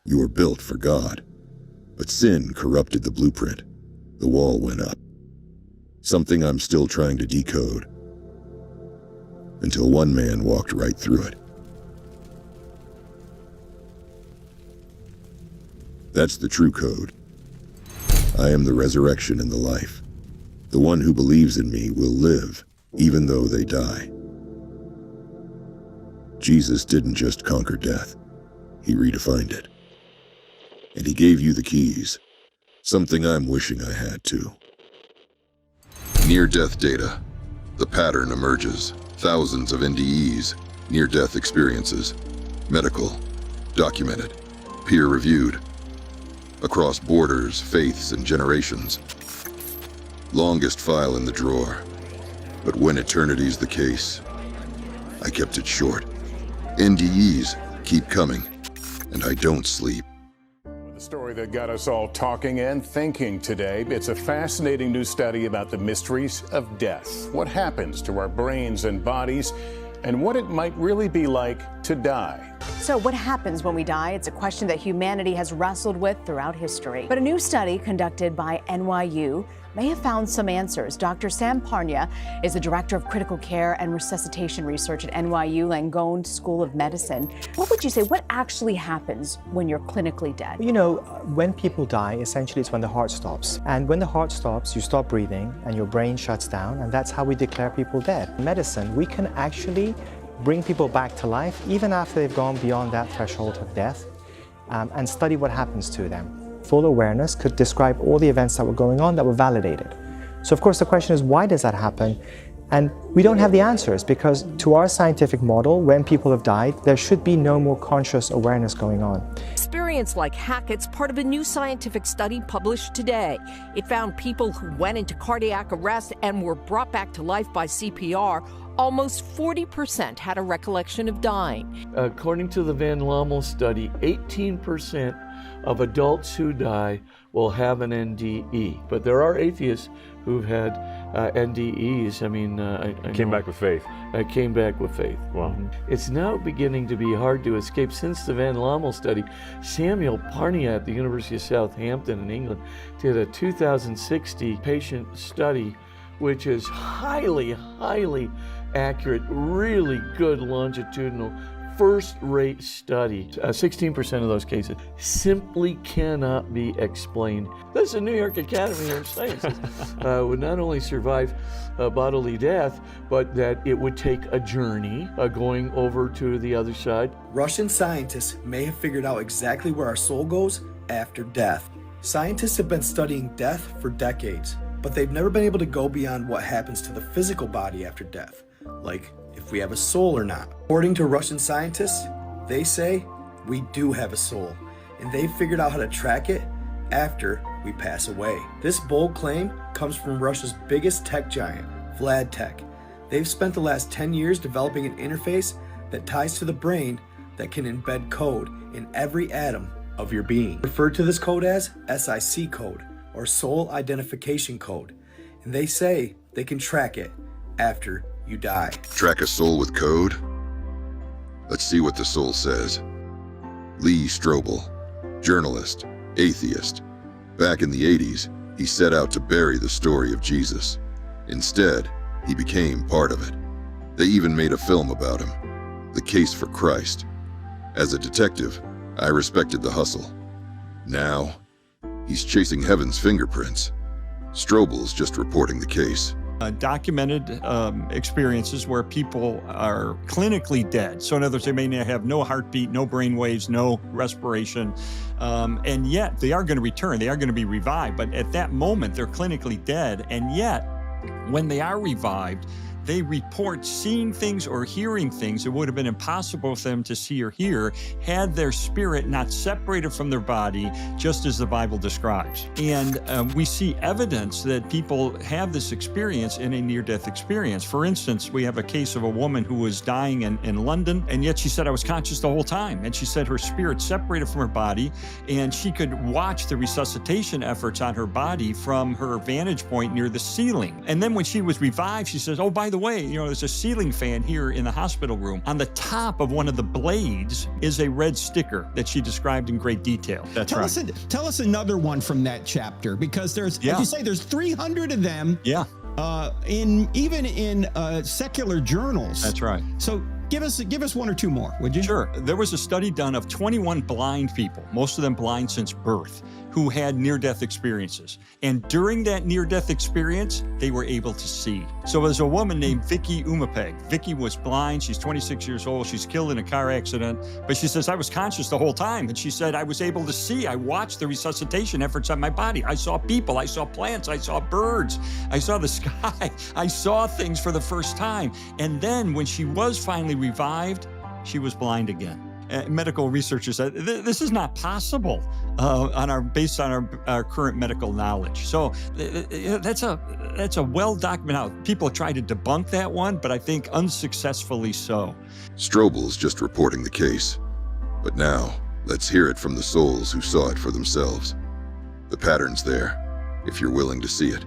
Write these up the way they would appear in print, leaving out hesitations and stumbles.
You were built for God. But sin corrupted the blueprint. The wall went up. Something I'm still trying to decode. Until one man walked right through it. That's the true code. I am the resurrection and the life. The one who believes in me will live, even though they die. Jesus didn't just conquer death. He redefined it. And he gave you the keys. Something I'm wishing I had too. Near-death data. The pattern emerges. Thousands of NDEs, near-death experiences. Medical. Documented. Peer-reviewed. Across borders, faiths, and generations. Longest file in the drawer. But when eternity's the case, I kept it short. NDEs keep coming, and I don't sleep. The story that got us all talking and thinking today. It's a fascinating new study about the mysteries of death. What happens to our brains and bodies, and what it might really be like to die. So what happens when we die? It's a question that humanity has wrestled with throughout history. But a new study conducted by NYU may have found some answers. Dr. Sam Parnia is the director of Critical Care and Resuscitation Research at NYU Langone School of Medicine. What would you say, what actually happens when you're clinically dead? You know, when people die, essentially it's when the heart stops. And when the heart stops, you stop breathing and your brain shuts down, and that's how we declare people dead. In medicine, we can actually bring people back to life even after they've gone beyond that threshold of death, and study what happens to them. Full awareness could describe all the events that were going on that were validated. So of course the question is, why does that happen? And we don't have the answers, because to our scientific model, when people have died, there should be no more conscious awareness going on. Experience like Hackett's part of a new scientific study published today. It found people who went into cardiac arrest and were brought back to life by CPR, almost 40% had a recollection of dying. According to the Van Lommel study, 18% of adults who die will have an NDE. But there are atheists who've had NDEs. I mean, I came back with faith. I came back with faith. Wow. It's now beginning to be hard to escape. Since the Van Lommel study, Samuel Parnia at the University of Southampton in England did a 2060 patient study, which is highly, highly accurate, really good longitudinal, first-rate study. 16% of those cases simply cannot be explained. That's the New York Academy of Sciences. Would not only survive bodily death, but that it would take a journey going over to the other side. Russian scientists may have figured out exactly where our soul goes after death. Scientists have been studying death for decades, but they've never been able to go beyond what happens to the physical body after death, like if we have a soul or not. According to Russian scientists, they say we do have a soul, and they've figured out how to track it after we pass away. This bold claim comes from Russia's biggest tech giant, Vlad Tech. They've spent the last 10 years developing an interface that ties to the brain that can embed code in every atom of your being. Referred to this code as SIC code, or Soul Identification Code, and they say they can track it after you die. Track a soul with code? Let's see what the soul says. Lee Strobel, journalist, atheist. Back in the 80s, he set out to bury the story of Jesus. Instead, he became part of it. They even made a film about him, The Case for Christ. As a detective, I respected the hustle. Now, he's chasing heaven's fingerprints. Strobel's just reporting the case. Documented experiences where people are clinically dead. So in other words, they may have no heartbeat, no brain waves, no respiration, and yet they are going to return. They are going to be revived. But at that moment, they're clinically dead. And yet, when they are revived, they report seeing things or hearing things that would have been impossible for them to see or hear had their spirit not separated from their body, just as the Bible describes. And we see evidence that people have this experience in a near-death experience. For instance, we have a case of a woman who was dying in London, and yet she said, I was conscious the whole time. And she said her spirit separated from her body, and she could watch the resuscitation efforts on her body from her vantage point near the ceiling. And then when she was revived, she says, oh, by the the way, there's a ceiling fan here in the hospital room. On the top of one of the blades is a red sticker that she described in great detail. That's right. Tell us another one from that chapter, because there's, like you say, there's 300 of them. Yeah. Even in secular journals. That's right. So give us one or two more, would you? Sure. There was a study done of 21 blind people, most of them blind since birth, who had near-death experiences. And during that near-death experience, they were able to see. So there's a woman named Vicky Umapeg. Vicky was blind. She's 26 years old. She's killed in a car accident. But she says, I was conscious the whole time. And she said, I was able to see. I watched the resuscitation efforts on my body. I saw people. I saw plants. I saw birds. I saw the sky. I saw things for the first time. And then when she was finally revived, she was blind again. Medical researchers said this is not possible based on our current medical knowledge. So that's a well documented. People have tried to debunk that one, but I think unsuccessfully so. Strobel's just reporting the case. But now, let's hear it from the souls who saw it for themselves. The pattern's there, if you're willing to see it.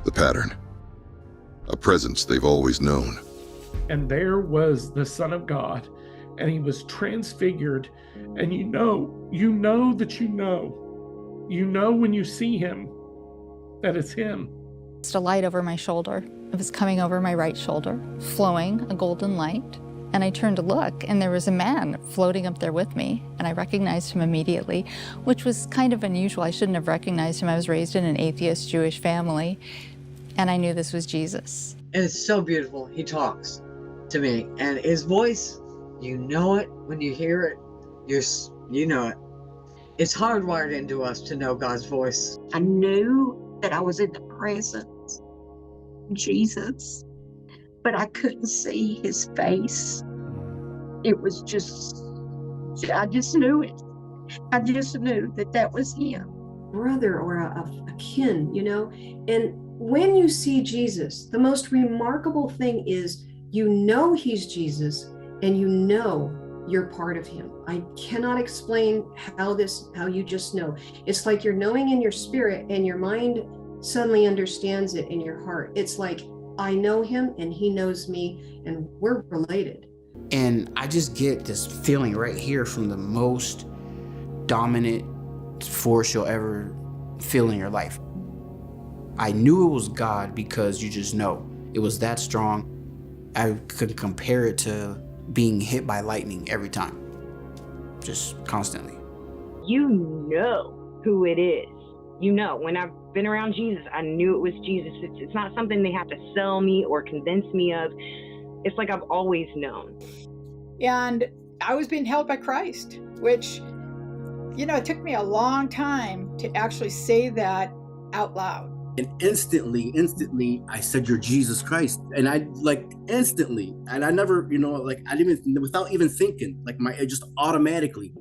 The pattern. A presence they've always known. And there was the Son of God, and he was transfigured, and you know when you see him that it's him. Just a light over my shoulder. It was coming over my right shoulder, flowing a golden light. And I turned to look, and there was a man floating up there with me, and I recognized him immediately, which was kind of unusual. I shouldn't have recognized him. I was raised in an atheist Jewish family, and I knew this was Jesus. And it's so beautiful. He talks to me, and his voice, you know it when you hear it. You know it. It's hardwired into us to know God's voice. I knew that I was in the presence of Jesus, but I couldn't see his face. It was just, I just knew it. I just knew that was him. Brother or a kin, and when you see Jesus, the most remarkable thing is you know he's Jesus, and you know you're part of him. I cannot explain how you just know. It's like you're knowing in your spirit, and your mind suddenly understands it in your heart. It's like, I know him and he knows me, and we're related. And I just get this feeling right here from the most dominant force you'll ever feel in your life. I knew it was God because you just know. It was that strong. I could compare it to being hit by lightning every time, just constantly. You know who it is. When I've been around Jesus, I knew it was Jesus. It's not something they have to sell me or convince me of. It's like I've always known. And I was being held by Christ, which, it took me a long time to actually say that out loud. And instantly, I said, "You're Jesus Christ." And I instantly, and I never, I didn't, without even thinking, it just automatically.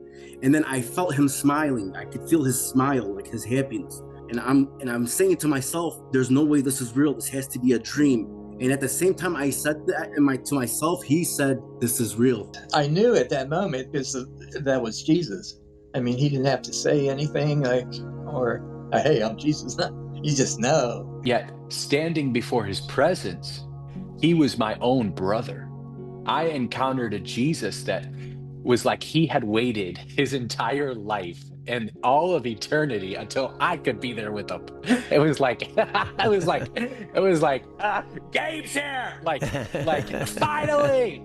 And then I felt him smiling. I could feel his smile, his happiness. And I'm saying to myself, there's no way this is real. This has to be a dream. And at the same time I said that to myself, he said, this is real. I knew at that moment because that was Jesus. I mean, he didn't have to say anything hey, I'm Jesus. You just know. Yet, standing before his presence, he was my own brother. I encountered a Jesus that was like he had waited his entire life and all of eternity until I could be there with him. It was like, Gabe's here! Finally!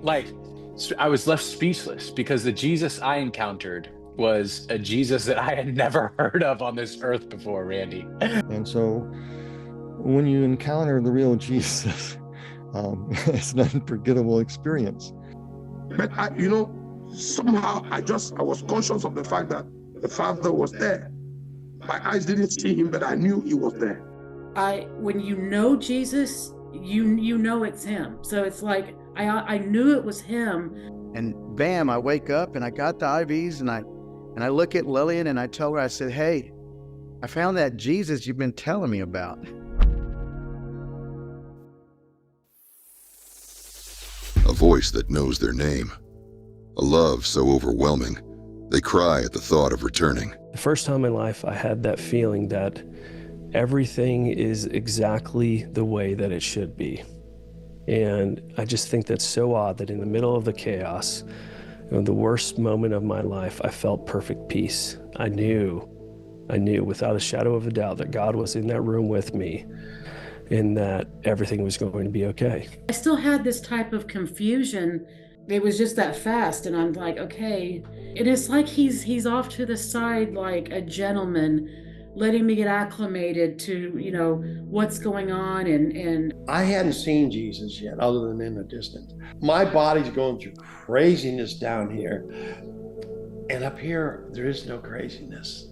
I was left speechless because the Jesus I encountered was a Jesus that I had never heard of on this earth before, Randy. And so when you encounter the real Jesus, it's an unforgettable experience. But somehow I was conscious of the fact that the Father was there. My eyes didn't see him, but I knew he was there. When you know Jesus, you know it's him. So it's like, I knew it was him. And bam, I wake up and I got the IVs and I look at Lillian and I tell her, I said, hey, I found that Jesus you've been telling me about. A voice that knows their name. A love so overwhelming, they cry at the thought of returning. The first time in life I had that feeling that everything is exactly the way that it should be. And I just think that's so odd that in the middle of the chaos, the worst moment of my life, I felt perfect peace. I knew without a shadow of a doubt that God was in that room with me and that everything was going to be okay. I still had this type of confusion. It was just that fast, and I'm like, okay. And it's like he's off to the side like a gentleman, letting me get acclimated to, what's going on. And I hadn't seen Jesus yet, other than in the distance. My body's going through craziness down here. And up here, there is no craziness.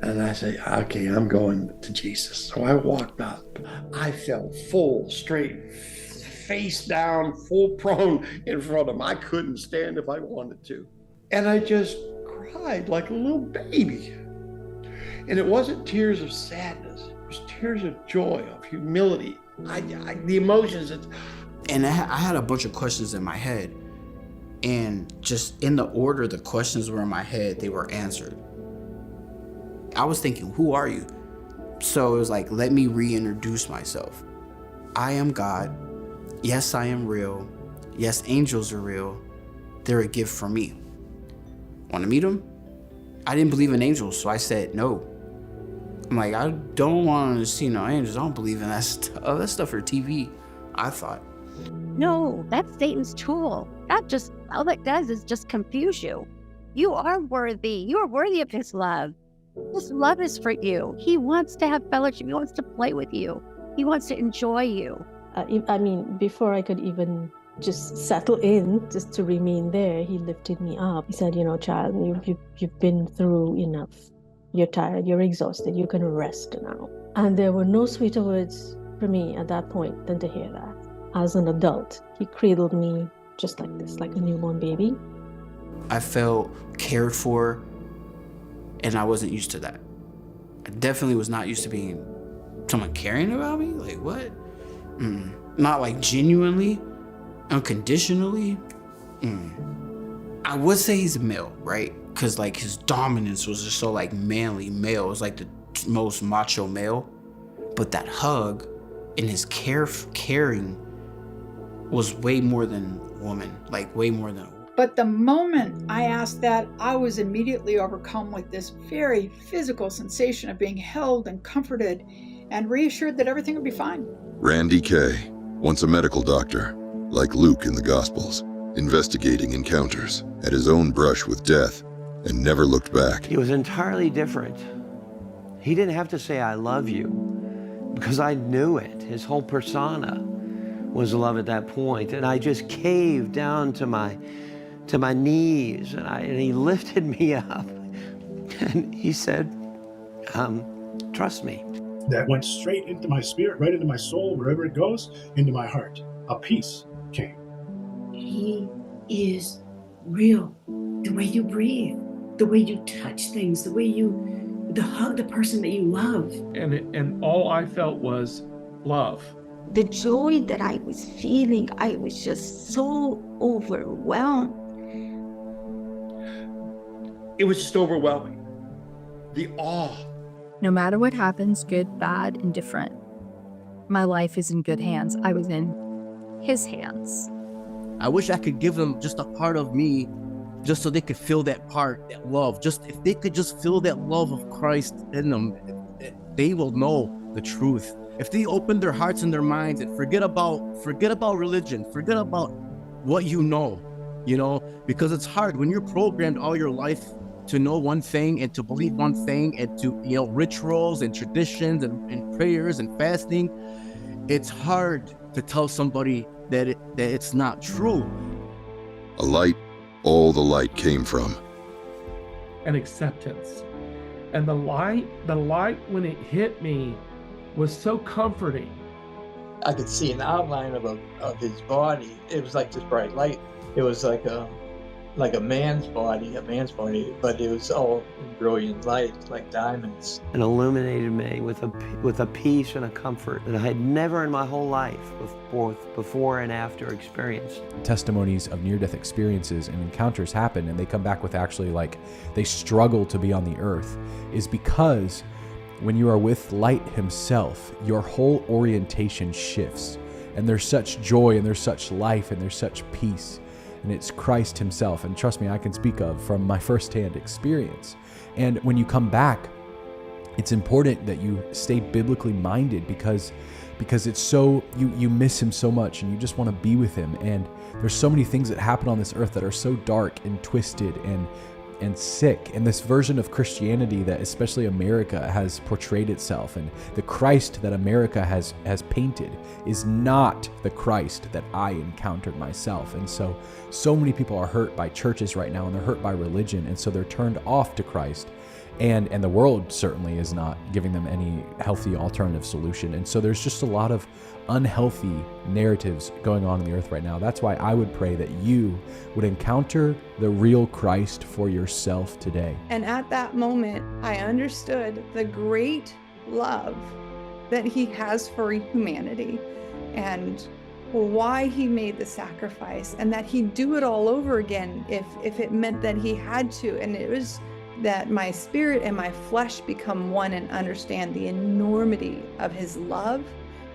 And I say, okay, I'm going to Jesus. So I walked up. I fell full, straight, face down, full prone in front of him. I couldn't stand if I wanted to. And I just cried like a little baby. And it wasn't tears of sadness. It was tears of joy, of humility. The emotions. And I had a bunch of questions in my head. And just in the order the questions were in my head, they were answered. I was thinking, who are you? So it was like, let me reintroduce myself. I am God. Yes, I am real. Yes, angels are real. They're a gift from me. Want to meet them? I didn't believe in angels, so I said no. I'm like, I don't want to see no angels. I don't believe in that stuff. Oh, that's stuff for TV, I thought. No, that's Satan's tool. All that does is just confuse you. You are worthy. You are worthy of his love. His love is for you. He wants to have fellowship. He wants to play with you. He wants to enjoy you. Before I could even just settle in, just to remain there, he lifted me up. He said, child, you've been through enough. You're tired, you're exhausted, you can rest now. And there were no sweeter words for me at that point than to hear that. As an adult, he cradled me just like this, like a newborn baby. I felt cared for, and I wasn't used to that. I definitely was not used to being someone caring about me. Like, what? Not like genuinely, unconditionally. I would say he's a male, right? Because like his dominance was just so like manly male. It was like the most macho male. But that hug and his caring was way more than woman, like way more than. But the moment I asked that, I was immediately overcome with this very physical sensation of being held and comforted and reassured that everything would be fine. Randy Kay, once a medical doctor, like Luke in the Gospels, investigating encounters, had his own brush with death, and never looked back. He was entirely different. He didn't have to say, I love you, because I knew it. His whole persona was love at that point, and I just caved down to my knees, and he lifted me up, and he said, trust me. That went straight into my spirit, right into my soul, wherever it goes, into my heart. A peace came. He is real. The way you breathe, the way you touch things, the way you hug the person that you love. And all I felt was love. The joy that I was feeling, I was just so overwhelmed. It was just overwhelming. The awe. No matter what happens, good, bad, indifferent, my life is in good hands. I was in his hands. I wish I could give them just a part of me, just so they could feel that part, that love. Just if they could just feel that love of Christ in them, they will know the truth. If they open their hearts and their minds and forget about religion, forget about what you know, because it's hard when you're programmed all your life to know one thing and to believe one thing and to, rituals and traditions and prayers and fasting. It's hard to tell somebody that it's not true. A light all the light came from. And acceptance. And the light when it hit me was so comforting. I could see an outline of his body. It was like this bright light. It was like a man's body, but it was all brilliant light, like diamonds. And illuminated me with a peace and a comfort that I had never in my whole life before and after experienced. Testimonies of near-death experiences and encounters happen, and they come back with actually they struggle to be on the earth, is because When you are with light himself, your whole orientation shifts. And there's such joy, and there's such life, and there's such peace. And it's Christ himself. And trust me, I can speak of from my firsthand experience. And when you come back, it's important that you stay biblically minded because it's so, you miss him so much and you just want to be with him. And there's so many things that happen on this earth that are so dark and twisted and sick. And this version of Christianity that especially America has portrayed itself, and the Christ that America has painted, is not the Christ that I encountered myself. And so many people are hurt by churches right now, and they're hurt by religion, and so they're turned off to Christ. And the world certainly is not giving them any healthy alternative solution. And so there's just a lot of unhealthy narratives going on in the earth right now. That's why I would pray that you would encounter the real Christ for yourself today. And at that moment, I understood the great love that he has for humanity and why he made the sacrifice, and that he'd do it all over again if it meant that he had to. And it was that my spirit and my flesh become one and understand the enormity of his love,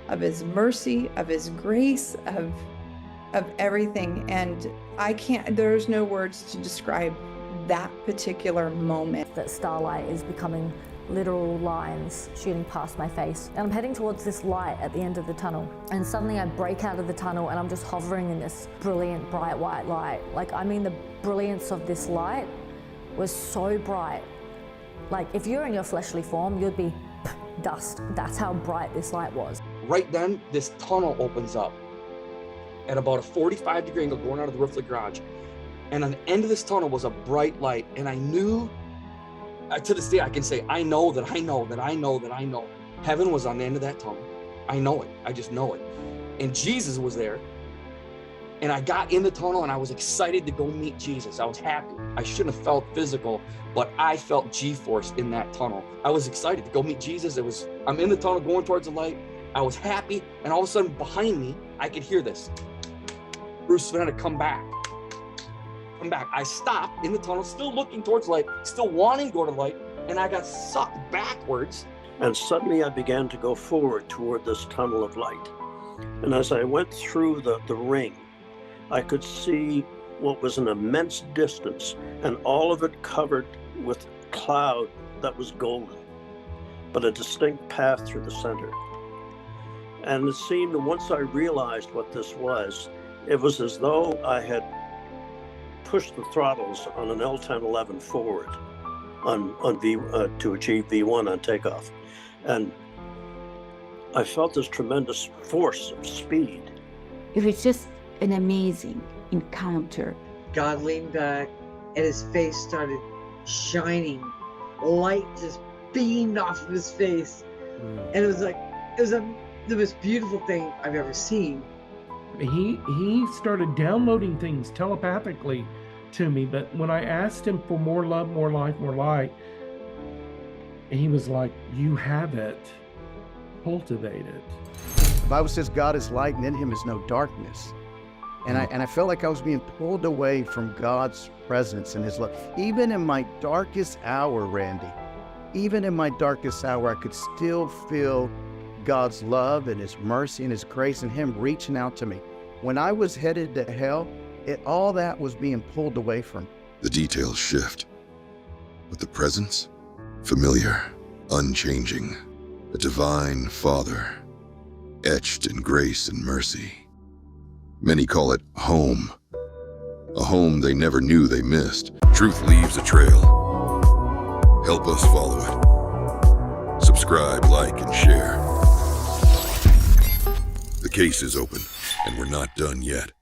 of his mercy, of his grace, of everything. And there's no words to describe that particular moment. That starlight is becoming literal lines shooting past my face. And I'm heading towards this light at the end of the tunnel. And suddenly I break out of the tunnel and I'm just hovering in this brilliant, bright white light. The brilliance of this light was so bright. Like, if you're in your fleshly form, you'd be dust. That's how bright this light was. Right then, this tunnel opens up at about a 45-degree angle going out of the roof of the garage. And on the end of this tunnel was a bright light. And I knew, to this day, I can say, I know that I know that I know that I know. Heaven was on the end of that tunnel. I know it. I just know it. And Jesus was there. And I got in the tunnel and I was excited to go meet Jesus. I was happy. I shouldn't have felt physical, but I felt G-force in that tunnel. I was excited to go meet Jesus. I'm in the tunnel going towards the light. I was happy. And all of a sudden behind me, I could hear this. Bruce Savannah, come back. Come back. I stopped in the tunnel, still looking towards the light, still wanting to go to the light. And I got sucked backwards. And suddenly I began to go forward toward this tunnel of light. And as I went through the ring, I could see what was an immense distance, and all of it covered with cloud that was golden, but a distinct path through the center. And it seemed, once I realized what this was, it was as though I had pushed the throttles on an L-1011 forward to achieve V1 on takeoff. And I felt this tremendous force of speed. It was just an amazing encounter. God leaned back and his face started shining. Light just beamed off of his face. And it was the most beautiful thing I've ever seen. He started downloading things telepathically to me, but when I asked him for more love, more life, more light, he was like, you have it, cultivate it. The Bible says God is light and in him is no darkness. And I felt like I was being pulled away from God's presence and his love. Even in my darkest hour, Randy, even in my darkest hour, I could still feel God's love and his mercy and his grace and him reaching out to me. When I was headed to hell, all that was being pulled away from me. The details shift, but the presence, familiar, unchanging, a divine Father, etched in grace and mercy. Many call it home, a home they never knew they missed. Truth leaves a trail. Help us follow it. Subscribe, like, and share. The case is open, and we're not done yet.